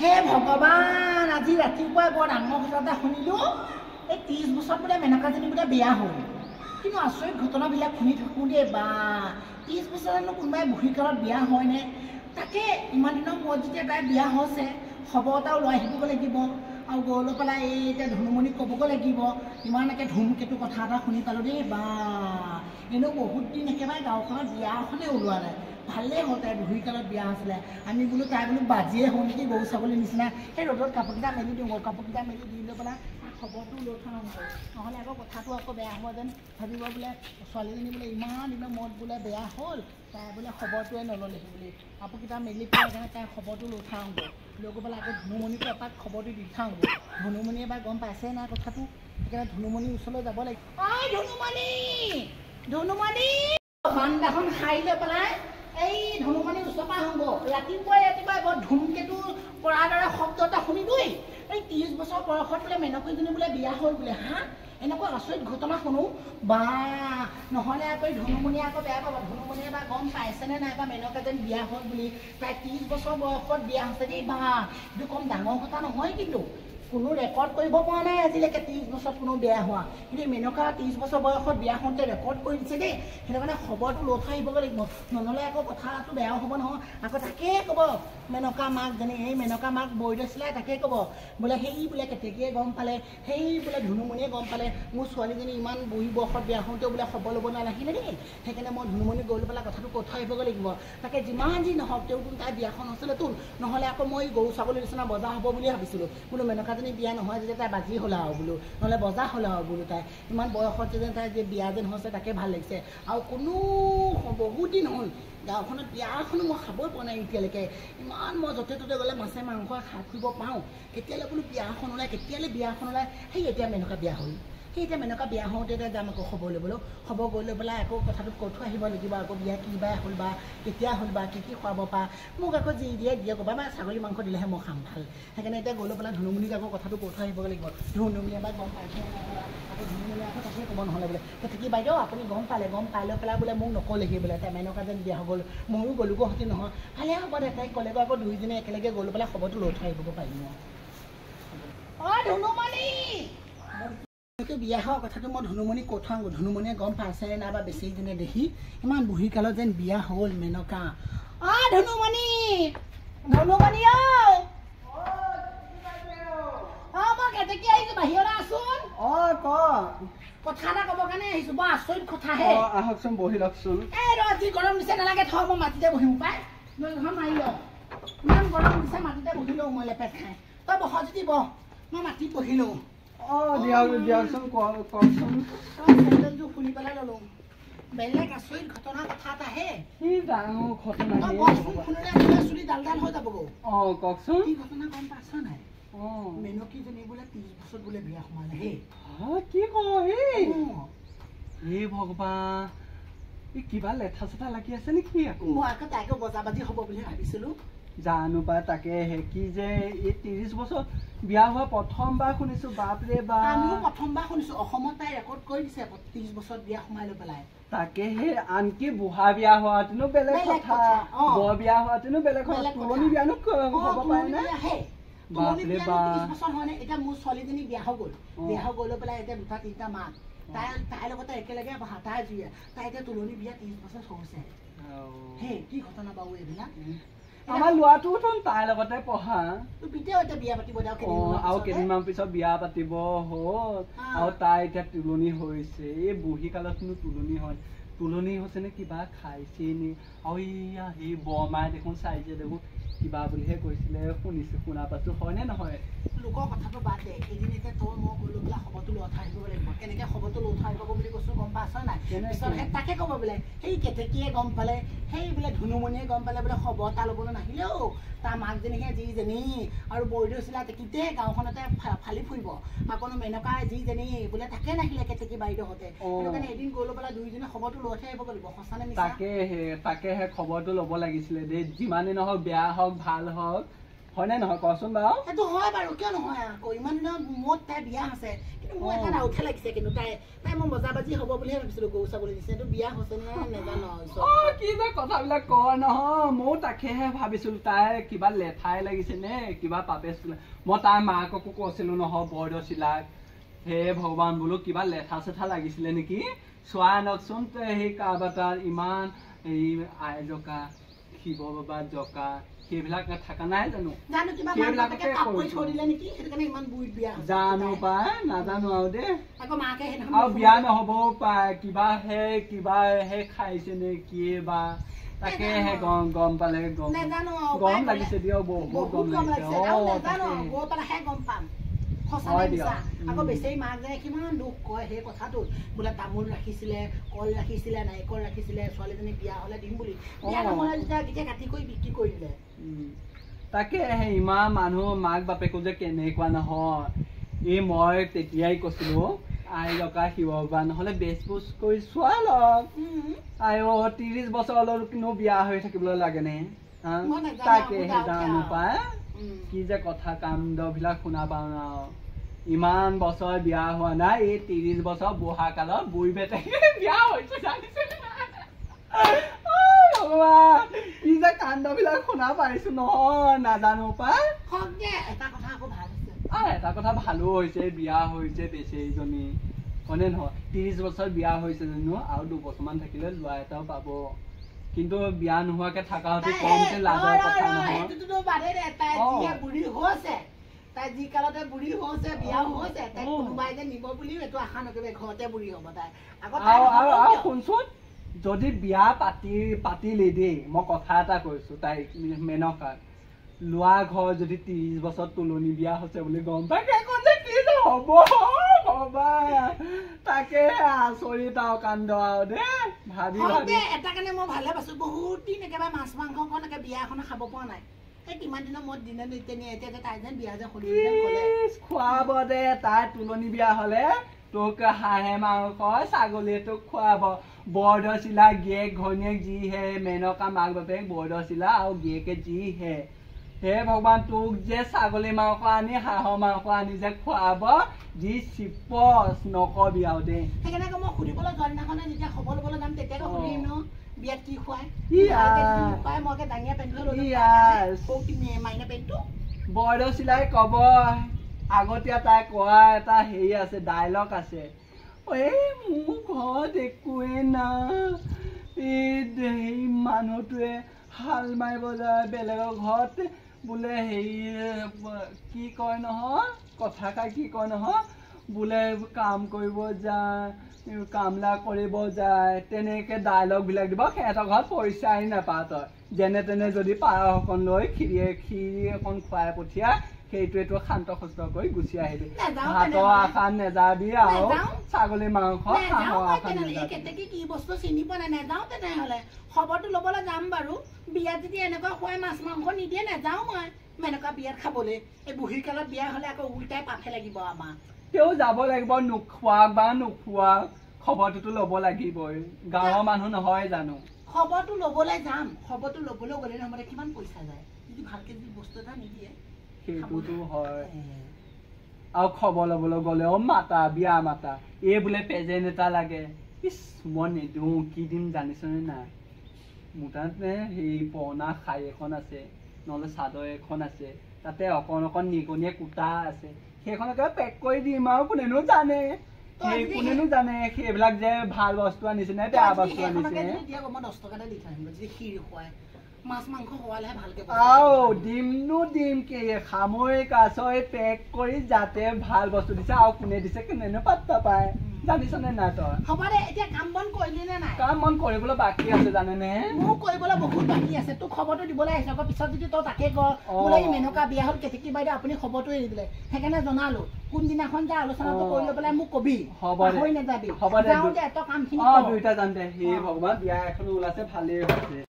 হে ভগৱান আজি ৰাতিপুৱাই বৰ ডাঙৰ কথা এটা শুনিলোঁ এই 30 বছৰত বোলে মেনকাজনী বোলে বিয়া হ'ল কিন্তু আচৰিত ঘটনাবিলাক শুনি থাকোঁ দেই বা 30 বছৰনো কোনোবাই বুঢ়ীকালত বিয়া হয়নে তাকে ইমান দিনৰ মূৰত যেতিয়া তাই বিয়া হৈছে খবৰ এটাও লৈ আহিব লাগিব আৰু গৈ লৈ পেলাই এই এতিয়া ধুনুমণিক ক'বগৈ লাগিব ইমানকৈ ধুমকেতু কথা এটা শুনি পালোঁ দেই বা এনেও বহুত দিন একেবাৰে গাঁওখনত বিয়া এখনেই ওলোৱা নাই ভালেই হ'ল তাই বুঢ়ীকালত বিয়া হৈছিলে আমি বোলো তাই বোলো বাজিয়ে হ'ল নেকি গৰু ছাগলীৰ নিচিনা সেই ৰ'দত কাপোৰকেইটা মেলি দিওঁ কাপোৰকেইটা মেলি দি লৈ পেলাই খবৰটো লৈ থওঁ নহ'লে আকৌ কথাটো আকৌ বেয়া হ'ব যেন ভাবিব বোলে ছোৱালীজনী বোলে ইমান দিনৰ মূৰত বোলে বেয়া হ'ল তাই বোলে খবৰটোৱে নল'লেহি বুলি কাপোৰকেইটা মেলি পেলাই সেইকাৰণে তাই খবৰটো লৈ থওঁগৈ লৈ গৈ পেলাই আকৌ ধুনুমণিকো এপাক খবৰটো দি থওঁগৈ ধুনুমণিয়ে এবাৰ গম পাইছে নাই কথাটো সেইকাৰণে ধুনুমণিৰ ওচৰলৈ যাব লাগিব ঐ ধুনুমণি ধুনুমণি বান্দাখন খাই লৈ পেলাই এই ধনুমণিৰ ওচৰৰ পৰা আহোঁ ৰাতিপুৱাই বৰ ধুমকেতু পৰাৰ দৰে শব্দ এটা শুনিলোৱেই এই 30 বছৰ বয়সত বোলে মেনকীজনী বোলে বিয়া হ'ল বোলে হা এনেকুৱা আচৰিত ঘটনা শুনো বা নহ'লে আকৌ ধনুমণিয়ে আকৌ বেয়া পাব ধনুমণিয়ে বা গম পাইছেনে নাই বা মেনকাজনী বিয়া হ'ল বুলি প্ৰায় 30 বছৰ বয়সত বিয়া হৈছে দেই বা এইটো কম ডাঙৰ কথা নহয় কিন্তু কোনো ৰেকৰ্ড কৰিব পৰা নাই আজিলৈকে 30 বছৰত কোনো বেয়া হোৱা কিন্তু মেনকা 30 বছৰ বয়সত বিয়া হওঁতে ৰেকৰ্ড কৰি দিছে দেই সেইটো কাৰণে খবৰটো লৈ থৈ আহিবগৈ লাগিব নহ'লে আকৌ কথাটো বেয়াও হ'ব নহয় আকৌ তাকেই ক'ব মেনকা মাক যেনে এই মেনকা মাক বৈদৈ চিলাই তাকেই ক'ব বোলে সেই বোলে কেতেকীয়ে গম পালে সেই বোলে ধুনুমণিয়ে গম পালে মোৰ ছোৱালীজনী ইমান বুঢ়ী বয়সত বিয়া হওঁতেও বোলে খবৰ ল'ব নালাগিলে দেই সেইকাৰণে মই ধুনুমণি গৈ লৈ পেলাই কথাটো কৈ থৈ আহিবগৈ লাগিব তাকে যিমান যি নহওক তেওঁতো তাই বিয়াখন হৈছিলে তোন নহ'লে আকৌ মই গৰু ছাগলীৰ নিচিনা বজাৰ হ'ব বুলি ভাবিছিলোঁ বোলো মেনকা বিয়া নহয় যেতিয়া তাই বাজি হ'ল আৰু বোলো নহ'লে বজাৰ হ'ল আৰু বোলো তাই ইমান বয়সত যেন তাই যে বিয়া যেন হৈছে তাকে ভাল লাগিছে আৰু কোনো বহুত দিন হ'ল গাঁওখনত বিয়া এখনো মই খাবই পোৱা নাই এতিয়ালৈকে ইমান মই য'তে ত'তে গ'লে মাছে মাংস খাই ফুৰিব পাওঁ কেতিয়ালৈ বোলো বিয়া এখন ওলায় কেতিয়ালৈ বিয়া এখন ওলায় সেই এতিয়া মেনকা বিয়া হ'ল সেই এতিয়া মেনকা বিয়া হওঁতে যাম আকৌ খবৰ ল'বলৈ খবৰ গৈ লৈ পেলাই আকৌ কথাটো কৈ থৈ আহিব লাগিব আকৌ বিয়া কি বা হ'ল বা কেতিয়া হ'ল বা কি কি খুৱাব পা মোক আকৌ যি দিয়ে ক'বা বা ছাগলী মাংস দিলেহে মই খাম ভাল সেইকাৰণে এতিয়া গৈ লৈ পেলাই ধুনুমণিক আকৌ কথাটো কৈ থৈ আহিবগৈ লাগিব ধুনুমণিয়ে এবাৰ গম পাইছে আকৌ ধুনুমণিয়ে আকৌ তাকে ক'ব নহ'লে বোলে ঠিকেই বাইদেউ আপুনি গম পালে গম পাই লৈ পেলাই বোলে মোক নক'লেহি বোলে তাই মেনকা যেন বিয়া হৈ গ'ল ময়ো গ'লোগৈ সতি নহয় ভালে হ'ব দে তাইক ক'লেগৈ আকৌ দুইজনে একেলগে গৈ লৈ পেলাই খবৰটো লৈ থৈ আহিবগৈ পাৰিম মই ধুনুমণি বিয়া হোৱা কথাটো মই ধুনুমণিক কৈ থওঁ ধুনুমণিয়ে গম পাইছে নাই বা বেছি দিনে দেখি ইমান বুঢ়ী কালত যেন বিয়া হ'ল মেনকা ধুনুমণি ধুনুমণি মই কেতেকী আহিছোঁ বাহিৰলৈ আছোন ক কথা এটা ক'বৰ কাৰণে আহিছোঁ বৰ আচৰিত কথাহে আহকচোন বহি লওকচোন এই যি গৰম দিছে নালাগে থ মই মাটিতে বহিম পাই ঘৰ মাৰি লওঁ ইমান গৰম দিছে মাটিতে বহি লওঁ মই লেপেট খাই তই বহ যদি বহ মই মাটিত বহি লওঁ দিয়কচোন কওকচোন চেণ্ডেলযোৰ খুলি পেলাই ল'লোঁ বেলেগ আচৰিত ঘটনা কথা এটাহে কি ডাঙৰ ঘটনা চুলি ডাল ডাল হৈ যাবগৈ কওকচোন কি ঘটনা গম পাইছ নাই মেনকীজনী বোলে 30 বছৰত বোলে বিয়া সোমালে হে কি কয় হে ভগৱান কিবা লেঠা চেঠা লাগি আছে নেকি আকৌ মই আকৌ তাইকো বজাবাজি হ'ব বুলি ভাবিছিলোঁ জানো পাই তাকে কি যে এই 30 বছৰ বিয়া হোৱা প্ৰথমবাৰ শুনিছো বাপৰে বাপ আমিও প্ৰথমবাৰ শুনিছো অসমত তাই ৰেকৰ্ড কৰি দিছে 30 বছৰত বিয়া সোমাই লৈ পেলাই তাকে আনকি বুঢ়া বিয়া হোৱাটোনো বেলেগ কথা বৰ বিয়া হোৱাটোনো বেলেগ কথা তুলনি বিয়ানো হ'ব পাৰে নে বাপৰে বাপ 30 বছৰ হয় নে এতিয়া মোৰ ছোৱালীজনী বিয়া হৈ গ'ল লৈ পেলাই এতিয়া দুটা তিনিটা মাক তাইৰ লগতে একেলগে তাই এতিয়া তুলনি বিয়া 30 বছৰ হৈছে হে কি ঘটনা বাৰু এইবিলাক আমাৰ ল'ৰাটোতো তাইৰ লগতে পঢ়া বিয়া পাতিব আৰু কেইদিনমান পিছত বিয়া পাতিব হ'ল আৰু তাই এতিয়া তুলনি হৈছে এই বুঢ়ী কালতনো তুলনি হয় তুলনি হৈছে নে কিবা খাইছে নে আৰু ইয়া সেই বৰমাই দেখোন চাইছে দেখোন কিবা বুলিহে কৈছিলে শুনা পাইছো হয়নে নহয় লোকৰ কথাটো বাদ দে এদিন এতিয়া তই মই গৈ লৈ পেলাই খবৰটো লৈ উঠাই আহিব লাগিব কেনেকৈ খবৰটো লৈ উঠাই আহিব বুলি কৈছোঁ গম পাইছ নাই পিছত তাকে ক'ব বোলে সেই কেতেকীয়ে গম পালে সেই বোলে ধুনুমণিয়ে গম পালে বোলে খবৰ এটা ল'বলৈ নাহিলেও তাৰ মাকজনীহে যিজনী আৰু বৈদৈ চিলাই গোটেই গাঁওখনতে ফালি ফুৰিব আকৌ মেনকা যিজনী বোলে তাকে নাহিলে কেতেকী বাইদেউহঁতে সেইটো কাৰণে এদিন গৈ লৈ পেলাই দুইজনে খবৰটো লৈ উঠাই আহিব লাগিব সঁচানে তাকেহে খবৰটো ল'ব লাগিছিলে দেই যিমানেই নহওক বেয়া হওক ভাল হওক হয়নে নহয় কচোন বাৰু সেইটো হয় বাৰু কিয় নহয় আকৌ ইমান দিনৰ মূৰত তাই বিয়া আছে কিন্তু মোৰ এটা ডাউটহে লাগিছে কিন্তু তাই মই বজাৰ বাজি হ'ব বুলিহে ভাবিছিলো গৰু ছাগলী দিছে এইটো বিয়া হৈছে নে নাজানো কি যে কথাবিলাক কয় নহয় ময়ো তাকেহে ভাবিছিলো তাই কিবা লেঠাই লাগিছে নে কিবা পাপে মই তাইৰ মাককো কৈছিলো নহয় বৰদৈচিলাক হে ভগৱান বোলো কিবা লেঠা চেঠা লাগিছিলে নেকি চোৱা আনকচোন সেই কাৰোবাৰ তাৰ ইমান এই আই জকা শিৱ বাবা জকা সেইবিলাক থকা নাই জানো জানো পাই নাজানো আৰু দেই আৰু বিয়া নহবও পাই কিবাহে খাইছে নে কি বা তাকেহে গম পালে গম লাগিছে দিয়ক বহুত গম লাগিছে আকৌ বেচেৰি মাক যায় কিমান দুখ কয় সেই কথাটোত বোলে তামোল ৰাখিছিলে কল ৰাখিছিলে নাৰিকল ৰাখিছিলে ছোৱালীজনী বিয়া হলে দিম বুলি বিয়া নহলে যেতিয়া কাটি কৰি বিক্ৰী কৰি দিলে তাকে ইমান মানুহ মাক বাপেকো যে কেনেকুৱা নহয় এই মই তেতিয়াই কৈছিলো আই জকা শিৱ বাবা নহলে বেচ বুচ কৰি চোৱা লওক আই 30 বছৰলৈনো বিয়া হৈ থাকিবলৈ লাগে নে তাকেহে জানো পাই কি যে কথা কাণ্ড বিলাক শুনা পাওঁ ন ইমান বছৰ বিয়া হোৱা নাই এই 30 বছৰ বুঢ়া কালত বুঢ়ী বেটেকে বিয়া হৈছে জানিছে কি যে কাণ্ড বিলাক শুনা পাইছো নহয় নাজানো পাই এটা কথা ভালো হৈছে বিয়া হৈছে বেচেৰীজনী হয়নে নহয় 30 বছৰ বিয়া হৈছে জানো আৰু 2 বছৰমান থাকিলে ল'ৰা এটাও পাব কিন্তু বিয়া নোহোৱাকে থকা হতে কমতে লাজৰ কথা নহয় তাই যি কালতে বুঢ়ী হৈছে বিয়া হৈছে তাই কোনোবাই যে নিব বুলি এইটো আশা নকৰিবে ঘৰতে বুঢ়ী হ'ব তাই আৰু শুনচোন যদি বিয়া পাতিলি দেই মই কথা এটা কৈছো তাই মেনকাক লোৱা ঘৰ যদি 30 বছৰ তুলনি বিয়া হৈছে বুলি গম পাই কি যে হ'ব তাকে আচৰিত আৰু কাণ্ড আৰু দেই ভাবি এটা কাৰণে মই ভালে পাইছো বহুত দিন একেবাৰে মাছ মাংসকণ বিয়া এখন খাব পৰা নাই কিমান দিনৰ মত দিনে এতিয়া তাই যেন বিয়া যে খুৱাব দে তাই তুলনি বিয়া হলে তোক হাঁহে মাংস ছাগলী তোক খুৱাব বৰদৈচিলা গিয়েক ঘৈণীয়েক যিহে মেনকা মাক বাপেক বৰদৈচিলা আৰু গিয়েকে যিহে হে ভগৱান তোক যে ছাগলী মাংস আনি হাঁহৰ মাংস আনি যে খুৱাব যি চিপচ নকবি আৰু দেই সেইকাৰণে মই সুধিবলৈ যোৱা দিনাখনে যেতিয়া খবৰ ল'বলৈ যাম তেতিয়াকে সুধিম ন বিয়াত কি খুৱাই মই ডাঙিয়া পেণ্টটো বৰদৈচিলাই কব আগতীয়া তাই কোৱা এটা হেৰি আছে ডাইলগ আছে মোৰ ঘৰত একোৱে নাই মানুহটোৱে হাল মাৰিব যায় বেলেগৰ ঘৰত বোলে হেৰি কি কয় নহয় কথাষাৰ কি কয় নহয় বোলে কাম কৰিব যায় কামলা কৰিব যায় তেনেকে ডাইলগ বিলাক দিব সিহঁতৰ ঘৰত পইচাই নাপাওঁ তই যেনে তেনে যদি পাৰ অকণ লৈ ক্ষীৰি অকণ খুৱাই পঠিয়া সেইটোৱেতো শান্ত সুস্থ কৰি গুচি আহিবি ভাতৰ আশা নেযাবি আৰু ছাগলী মাংস হাঁহৰ আশা নেযাবি কি বস্তু চিনি পোৱা নাই নাযাওঁ তেনেহলে খবৰটো ল'বলৈ যাম বাৰু বিয়াত যদি এনেকুৱা খুৱাই মাছ মাংস নিদিয়ে নাযাওঁ মই এনেকুৱা বিয়াত খাবলৈ এই বুঢ়ীৰ কালত বিয়া হলে আকৌ উল্টাই পাফে লাগিব আমাৰ তেও যাব লাগিব নোখোৱাক বা নোখোৱাক খবৰটোতো ল'ব লাগিবই গাঁৱৰ মানুহ নহয় জানো খবৰটো ল'বলৈ যাম খবৰটো ল'বলৈ গ'লে নহ'লে কিমান পইচা যায় যদি ভালকে যদি বস্তু এটা নিদিয়ে সেইটোতো হয় আৰু খবৰ ল'বলৈ গ'লেও মাতা বিয়া মাতা এই বোলে প্ৰেজেণ্ট এটা লাগে ইচ মই নিদিওঁ কি দিম জানিছনে নাই মোৰ তাত সেই পুৰণা শাৰী এখন আছে নহ'লে চাদৰ এখন আছে তাতে অকণ নিগনিয়ে কুটা আছে সেইখনকে পেক কৰি দিম আৰু কোনেনো জানে সেইবিলাক যে ভাল বস্তু আনিছে নে বেয়া বস্তু আনিছে দিম কি সামৰিক আচৰি পেক কৰি যাতে ভাল বস্তু দিছে আৰু কোনে দিছে কোনেনো পাত্তা পায় জানিছনে নাই তই হ'ব দে এতিয়া কাম বন কৰিলি নে নাই কাম বন কৰিবলৈ বাকী আছে জানেনে মোৰ কৰিবলৈ বহুত বাকী আছে তোক খবৰটো দিবলৈ আহিছে আকৌ পিছত যদি তই তাকে কৰ বোলে মেনকা বিয়া হ'ল কেতেকী বাইদেউ আপুনি খবৰটো এৰি দিলে সেইকাৰণে জনালো কোনদিনাখন যে আলোচনাটো কৰি লৈ পেলাই মোক কবি হৈ নাযাবি যাওঁ দে তই কামখিনি দুইটা যাম দে হে ভগৱান বিয়া এখন ওলাইছে ভালেই হৈছে